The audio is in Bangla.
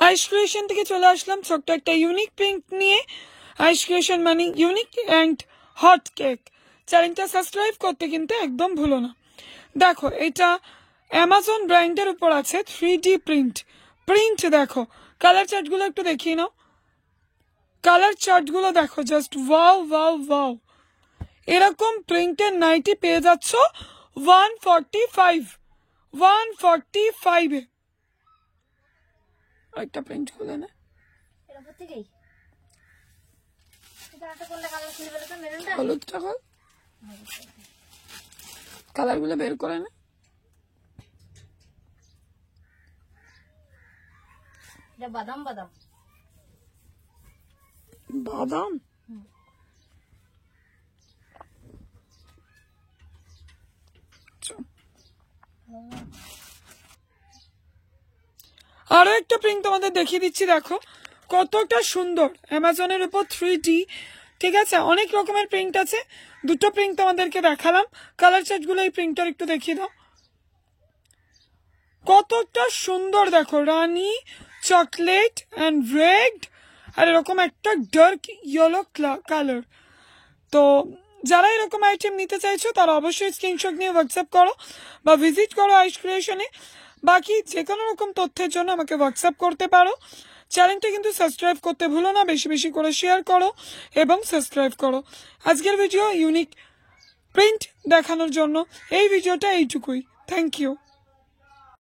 আইস ক্রিয়েশন থেকে চলে আসলাম ছোট্ট একটা ইউনিক প্রিন্ট নিয়ে। আইস ক্রিয়েশন মানে ইউনিক অ্যান্ড হট কেক। চ্যানেলটা সাবস্ক্রাইব করতে কিন্তু একদম ভুলো না। দেখো এটা অ্যামাজন ব্র্যান্ডের উপর আছে 3D প্রিন্ট দেখো, কালার চার্টগুলো একটু দেখিয়ে নাও। কালার চার্টগুলো দেখো, জাস্ট ওয়াও ওয়াও ওয়াও। এরকম প্রিন্টের নাইটি পেয়ে যাচ্ছ 145 একটা প্রিন্ট খুলে না, হলুদটা খোল, কালার গুলো বের করে না। বাদাম বাদাম বাদাম আরো একটা প্রিন্ট তোমাদের দেখিয়ে দিচ্ছি, দেখো কতটা সুন্দর। অ্যামাজনের উপর 3D, ঠিক আছে, অনেক রকমের প্রিন্ট আছে। দুটো প্রিন্ট তোমাদেরকে দেখালাম। কালার চার্টগুলো এই প্রিন্টটার একটু দেখিয়ে দাও, কতটা সুন্দর দেখো। রানী, চকলেট অ্যান্ড রেড, আর এরকম একটা ডার্ক ইয়েলো কালার। তো যারা এরকম আইটেম নিতে চাইছো তারা অবশ্যই স্ক্রিনশট নিয়ে হোয়াটসঅ্যাপ করো বা ভিজিট করো আইস ক্রিয়েশনে। বাকি যে কোনো রকম তথ্যের জন্য আমাকে হোয়াটসঅ্যাপ করতে পারো। চ্যানেলটা কিন্তু সাবস্ক্রাইব করতে ভুলো না, বেশি বেশি করে শেয়ার করো এবং সাবস্ক্রাইব করো। আজকের ভিডিও ইউনিক প্রিন্ট দেখানোর জন্য এই ভিডিওটা এইটুকুই। Thank you.